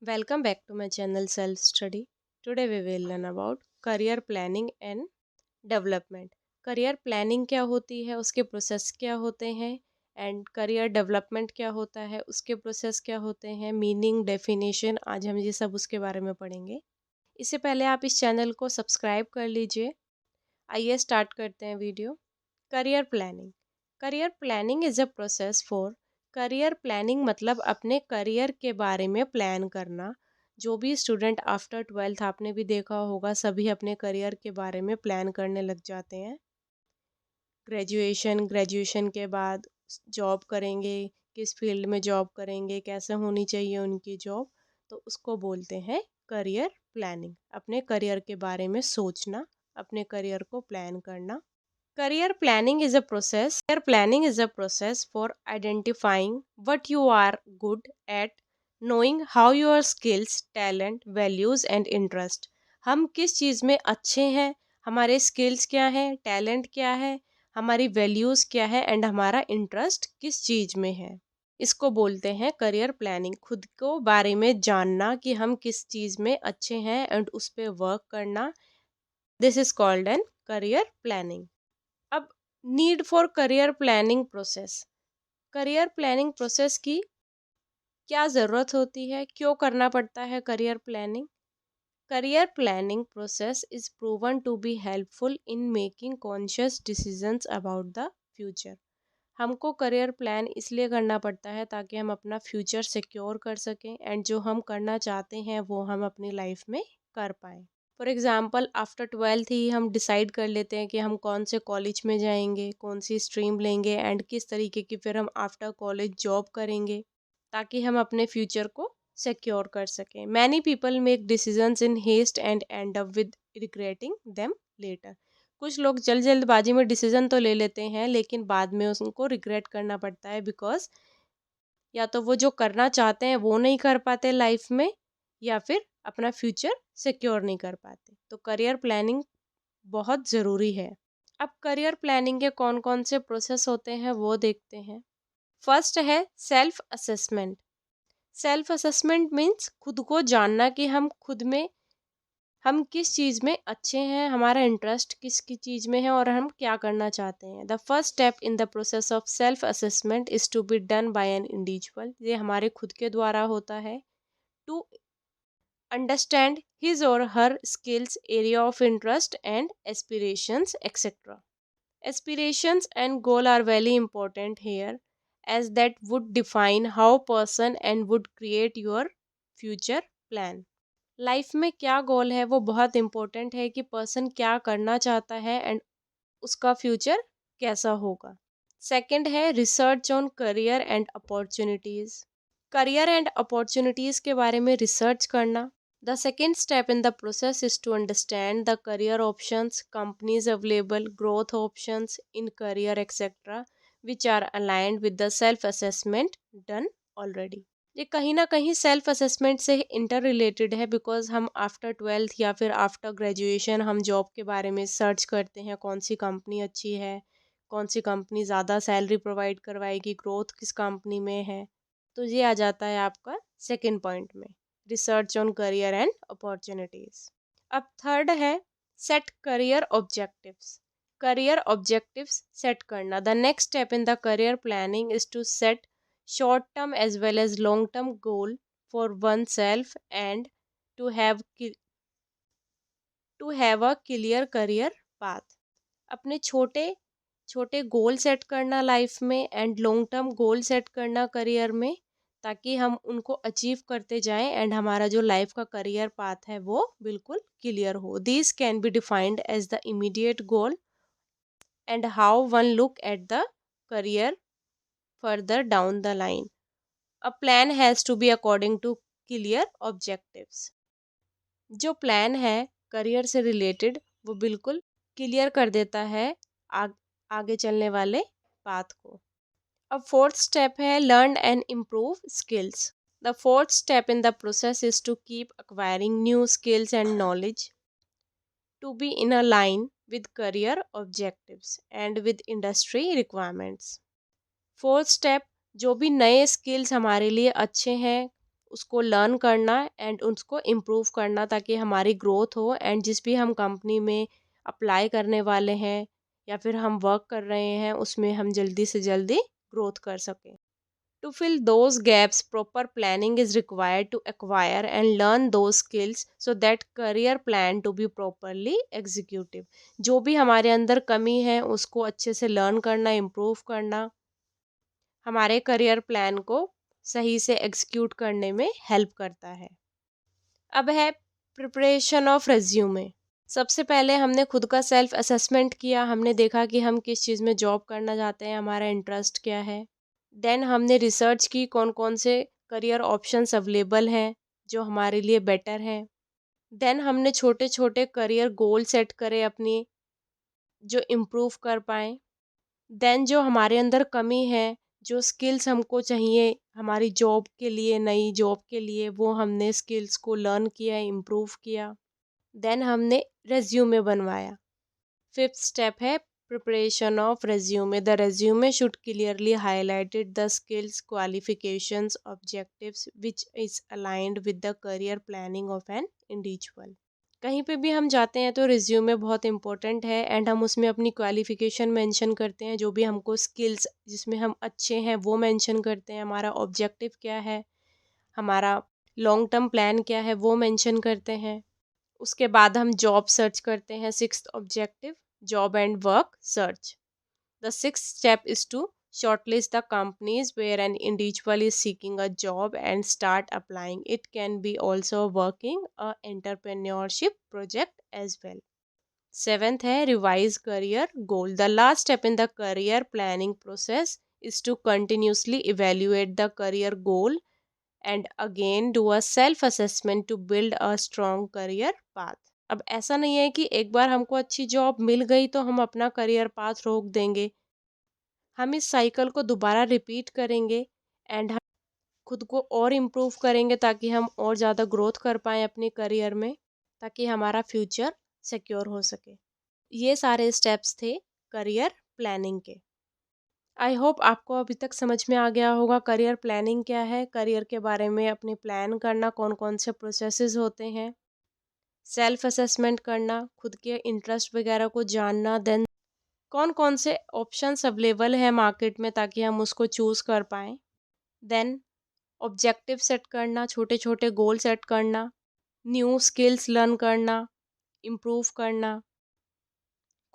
Welcome back to my channel Self Study. Today we will learn about career planning and development. Career planning क्या होती है, उसके process क्या होते हैं, एंड करियर डेवलपमेंट क्या होता है, उसके प्रोसेस क्या होते हैं, मीनिंग, डेफिनेशन, आज हम ये सब उसके बारे में पढ़ेंगे। इससे पहले आप इस चैनल को सब्सक्राइब कर लीजिए। आइए स्टार्ट करते हैं video. Career planning. Career planning is a process for career planning मतलब अपने करियर के बारे में प्लान करना। जो भी स्टूडेंट आफ्टर ट्वेल्थ आपने भी देखा होगा, सभी अपने करियर के बारे में प्लान करने लग जाते हैं। ग्रेजुएशन के बाद जॉब करेंगे, किस फील्ड में जॉब करेंगे, कैसे होनी चाहिए उनकी जॉब, तो उसको बोलते हैं करियर प्लानिंग। अपने करियर के बारे में सोचना, अपने करियर को प्लान करना। Career planning is a process. Career planning is a process for identifying what you are good at, knowing how your skills, talent, values and interest. हम किस चीज़ में अच्छे हैं, हमारे स्किल्स क्या हैं, टैलेंट क्या है, हमारी वैल्यूज़ क्या है एंड हमारा इंटरेस्ट किस चीज़ में है। इसको बोलते हैं करियर प्लानिंग। खुद को बारे में जानना कि हम किस चीज़ में अच्छे हैं एंड उस पर वर्क करना। This is called an career planning. अब need for career planning process. Career planning process की क्या ज़रूरत होती है, क्यों करना पड़ता है career planning. Career planning process is proven to be helpful in making conscious decisions about the future. हमको करियर प्लान इसलिए करना पड़ता है ताकि हम अपना फ्यूचर सिक्योर कर सकें एंड जो हम करना चाहते हैं वो हम अपनी लाइफ में कर पाएँ। फॉर एग्ज़ाम्पल आफ्टर ट्वेल्थ ही हम डिसाइड कर लेते हैं कि हम कौन से कॉलेज में जाएंगे, कौन सी स्ट्रीम लेंगे एंड किस तरीके की फिर हम आफ्टर कॉलेज जॉब करेंगे ताकि हम अपने फ्यूचर को सिक्योर कर सकें। Many people make decisions in haste and end up with regretting them later. कुछ लोग जल्दबाजी में डिसीजन तो ले लेते हैं लेकिन बाद में उनको रिग्रेट करना पड़ता है, बिकॉज या तो वो जो करना चाहते हैं वो नहीं कर पाते लाइफ में, या फिर अपना फ्यूचर सिक्योर नहीं कर पाते। तो करियर प्लानिंग बहुत ज़रूरी है। अब करियर प्लानिंग के कौन कौन से प्रोसेस होते हैं वो देखते हैं। फर्स्ट है self assessment. Self assessment means खुद को जानना कि हम किस चीज़ में अच्छे हैं, हमारा इंटरेस्ट किसकी चीज़ में है और हम क्या करना चाहते हैं। The first step in the process of self assessment is to be done by an individual. ये हमारे खुद के द्वारा होता है। टू अंडरस्टैंड हिज और her skills, area of interest and aspirations etcetera. Aspirations and goal are very important here, as that would define how person and would create your future plan. Life में क्या गोल है वो बहुत important है कि person क्या करना चाहता है एंड उसका फ्यूचर कैसा होगा। सेकंड है research on career and opportunities. Career and opportunities के बारे में रिसर्च करना। The second step in the process is to understand the career options, companies available, growth options in career etcetera which are aligned with the self assessment done already. ये कहीं ना कहीं self assessment से interrelated है, because हम after twelfth या फिर after graduation हम जॉब के बारे में सर्च करते हैं, कौन सी कंपनी अच्छी है, कौन सी कंपनी ज़्यादा सैलरी प्रोवाइड करवाएगी, ग्रोथ किस कंपनी में है। तो ये आ जाता है आपका सेकेंड पॉइंट में, research on career and opportunities. अब थर्ड है set career objectives. Career objectives set करना। The next step in the career planning is to set short term as well as long term goal for oneself and to have a clear career path। अपने छोटे छोटे goal set करना life में and long term goal set करना career में, ताकि हम उनको अचीव करते जाएं एंड हमारा जो लाइफ का करियर पाथ है वो बिल्कुल क्लियर हो। This can be defined as the immediate goal and how one look at the career further down the line. A plan has to be according to clear objectives। जो plan है career से related वो बिल्कुल clear कर देता है आगे चलने वाले पाथ को। अब फोर्थ स्टेप है learn and improve skills. The fourth step in the process is to keep acquiring new skills and knowledge to be in a line with career objectives and with industry requirements। Fourth step, जो भी नए skills हमारे लिए अच्छे हैं उसको learn करना and उसको इम्प्रूव करना ताकि हमारी ग्रोथ हो एंड जिस भी हम कंपनी में अप्लाई करने वाले हैं या फिर हम वर्क कर रहे हैं उसमें हम जल्दी से जल्दी ग्रोथ कर सकें। To fill those gaps, proper planning is required to acquire and learn those skills so that career plan to be properly executive. जो भी हमारे अंदर कमी है उसको अच्छे से लर्न करना, इम्प्रूव करना हमारे करियर प्लान को सही से एग्जीक्यूट करने में हेल्प करता है। अब है प्रिपरेशन ऑफ रेज्यूमे। सबसे पहले हमने खुद का सेल्फ असेसमेंट किया, हमने देखा कि हम किस चीज़ में जॉब करना चाहते हैं, हमारा इंटरेस्ट क्या है। देन हमने रिसर्च की कौन कौन से करियर ऑप्शंस अवेलेबल हैं जो हमारे लिए बेटर हैं। देन हमने छोटे छोटे करियर गोल सेट करे अपनी जो इम्प्रूव कर पाएँ। देन जो हमारे अंदर कमी है, जो स्किल्स हमको चाहिए हमारी जॉब के लिए, नई जॉब के लिए, वो हमने स्किल्स को लर्न किया, इम्प्रूव किया। देन हमने रेज़्यूमे बनवाया। फिफ्थ स्टेप है preparation of resume. The resume should clearly highlighted the skills, qualifications, objectives which is aligned with the career planning of an individual. कहीं पे भी हम जाते हैं तो रिज्यूमे बहुत इंपॉर्टेंट है एंड हम उसमें अपनी क्वालिफिकेशन मेंशन करते हैं, जो भी हमको स्किल्स जिसमें हम अच्छे हैं वो मेंशन करते हैं, हमारा ऑब्जेक्टिव क्या है, हमारा लॉन्ग टर्म प्लान क्या है वो मेंशन करते हैं। उसके बाद हम जॉब सर्च करते हैं। Sixth objective job and work search. The sixth step is to shortlist the companies where an individual is seeking a job and start applying. It can be also working a entrepreneurship project as well. Seventh है revise career goal. The last step in the career planning process is to continuously evaluate the career goal and again do a self assessment to build a strong career path. अब ऐसा नहीं है कि एक बार हमको अच्छी job मिल गई तो हम अपना करियर पाथ रोक देंगे। हम इस साइकिल को दोबारा रिपीट करेंगे एंड हम खुद को और इम्प्रूव करेंगे ताकि हम और ज़्यादा ग्रोथ कर पाएँ अपने करियर में, ताकि हमारा फ्यूचर सिक्योर हो सके। ये सारे स्टेप्स थे करियर प्लानिंग के। आई होप आपको अभी तक समझ में आ गया होगा करियर प्लानिंग क्या है, करियर के बारे में अपने प्लान करना, कौन कौन से प्रोसेसेस होते हैं, सेल्फ असेसमेंट करना, खुद के इंटरेस्ट वगैरह को जानना, देन कौन कौन से ऑप्शंस अवेलेबल हैं मार्केट में ताकि हम उसको चूज़ कर पाएँ। देन ऑब्जेक्टिव सेट करना, छोटे छोटे गोल सेट करना, न्यू स्किल्स लर्न करना, इम्प्रूव करना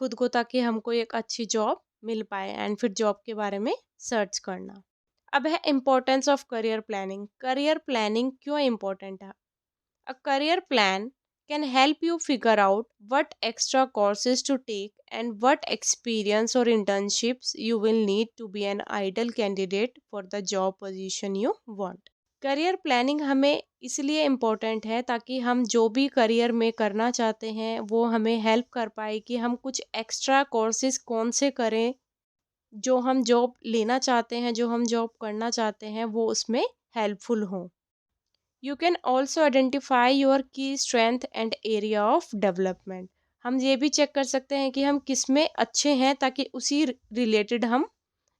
खुद को ताकि हमको एक अच्छी जॉब मिल पाए एंड फिर जॉब के बारे में सर्च करना। अब है importance of career planning. Career planning क्यों इम्पोर्टेंट है? A career plan can help you figure out what extra courses to take and what experience or internships you will need to be an ideal candidate for the job position you want. Career planning हमें इसलिए important है ताकि हम जो भी career में करना चाहते हैं वो हमें हेल्प कर पाए कि हम कुछ एक्स्ट्रा कोर्सेज कौन से करें, जो हम जॉब लेना चाहते हैं, जो हम जॉब करना चाहते हैं वो उसमें हेल्पफुल हों। You can also identify your key strength and area of development. हम ये भी चेक कर सकते हैं कि हम किस में अच्छे हैं ताकि उसी रिलेटेड हम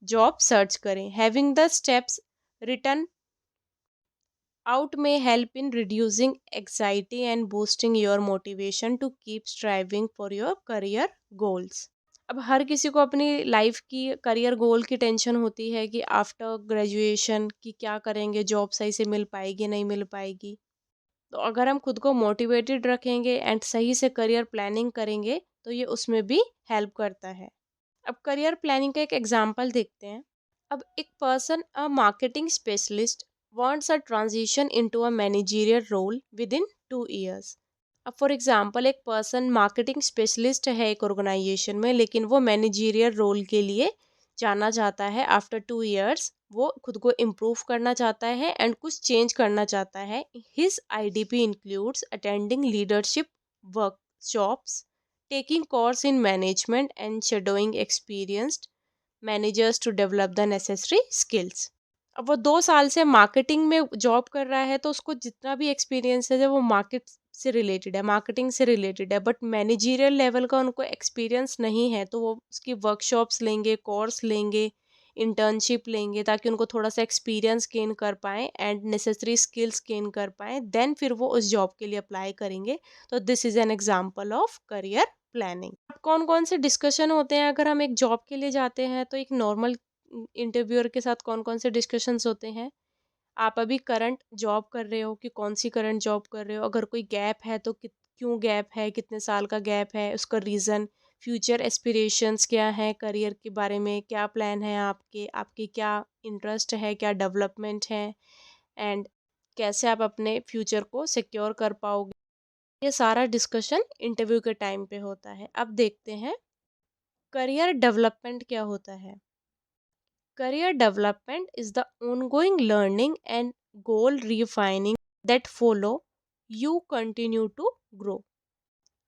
जॉब सर्च करें। Having the steps written out may help in reducing anxiety and boosting your motivation to keep striving for your career goals. अब हर किसी को अपनी लाइफ की करियर गोल की टेंशन होती है कि आफ्टर ग्रेजुएशन कि क्या करेंगे, जॉब सही से मिल पाएगी नहीं मिल पाएगी। तो अगर हम खुद को मोटिवेटेड रखेंगे एंड सही से करियर प्लानिंग करेंगे तो ये उसमें भी हेल्प करता है। अब करियर प्लानिंग का एक एग्जांपल देखते हैं। अब एक person a marketing specialist wants a transition into a managerial role within 2 years. अब फॉर एग्जांपल एक पर्सन मार्केटिंग स्पेशलिस्ट है एक ऑर्गेनाइजेशन में, लेकिन वो मैनेजरियल रोल के लिए जाना चाहता है। आफ्टर 2 years वो खुद को इम्प्रूव करना चाहता है एंड कुछ चेंज करना चाहता है। His IDP includes attending leadership workshops, taking course in management and shadowing experienced managers to develop the necessary skills. अब वो 2 साल से मार्केटिंग में जॉब कर रहा है तो उसको जितना भी एक्सपीरियंस है वो मार्केट से रिलेटेड है, मार्केटिंग से रिलेटेड है, बट मैनेजरियल लेवल का उनको एक्सपीरियंस नहीं है। तो वो उसकी वर्कशॉप्स लेंगे, कोर्स लेंगे, इंटर्नशिप लेंगे ताकि उनको थोड़ा सा एक्सपीरियंस गेन कर पाएँ एंड नेसेसरी स्किल्स गेन कर पाएँ, देन फिर वो उस जॉब के लिए अप्लाई करेंगे। तो this is an example of career planning. अब कौन-कौन से डिस्कशन होते हैं अगर हम एक जॉब के लिए जाते हैं, तो एक नॉर्मल इंटरव्यूअर के साथ कौन-कौन से डिस्कशंस होते हैं? आप अभी करंट जॉब कर रहे हो कि कौन-सी करंट जॉब कर रहे हो? अगर कोई गैप है तो क्यों गैप है? कितने साल का गैप है? उसका रीज़न, फ्यूचर एस्पिरेशंस क्या हैं करियर के बारे में? क्या प्लान है आपके? आपकी क्या इंटरेस्ट है? क्या डेवलपमेंट है? एंड कैसे आप अपने फ्यूचर को सिक्योर कर पाओगे? ये सारा डिस्कशन इंटरव्यू के टाइम पे होता है। अब देखते हैं करियर डेवलपमेंट क्या होता है? Career development is the ongoing learning and goal refining that follow you continue to grow.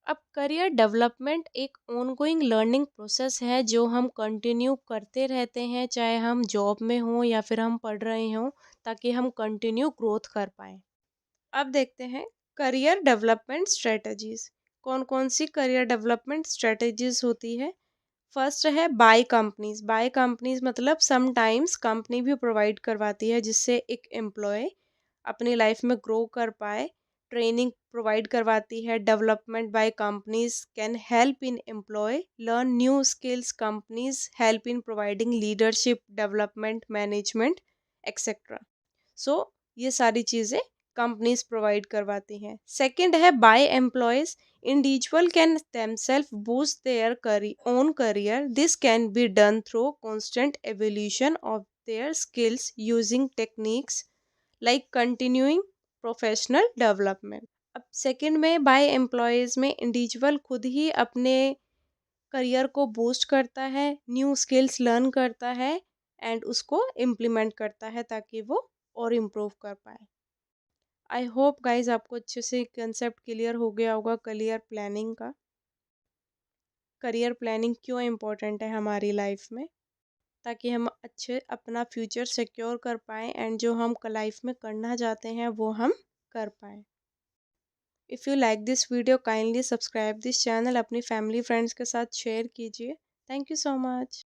अब करियर डेवलपमेंट एक ऑनगोइंग लर्निंग प्रोसेस है जो हम कंटिन्यू करते रहते हैं, चाहे हम जॉब में हों या फिर हम पढ़ रहे हों, ताकि हम कंटिन्यू ग्रोथ कर पाएँ। अब देखते हैं करियर डेवलपमेंट स्ट्रेटजीज। कौन कौन सी करियर डेवलपमेंट स्ट्रेटजीज होती है? फर्स्ट है बाय कंपनीज मतलब समटाइम्स कंपनी भी प्रोवाइड करवाती है जिससे एक एम्प्लॉय अपनी लाइफ में ग्रो कर पाए। ट्रेनिंग प्रोवाइड करवाती है। Development by companies can help in employ learn new skills. Companies help in providing leadership development management etcetera. So ये सारी चीज़ें कंपनीज प्रोवाइड करवाती हैं। सेकंड है by employees. Individual can themselves boost their own career. This can be done through constant evolution of their skills using techniques like continuing professional development. अब second में bye employees में individual खुद ही अपने career को boost करता है, new skills learn करता है एंड उसको इम्प्लीमेंट करता है ताकि वो और इम्प्रूव कर पाए। आई होप गाइज आपको अच्छे से कंसेप्ट क्लियर हो गया होगा करियर प्लानिंग का। करियर प्लानिंग क्यों इम्पोर्टेंट है हमारी लाइफ में, ताकि हम अच्छे अपना फ्यूचर सिक्योर कर पाएँ एंड जो हम लाइफ में करना चाहते हैं वो हम कर पाएँ। If you like this video kindly subscribe this channel, अपनी फैमिली फ्रेंड्स के साथ शेयर कीजिए। Thank you so much.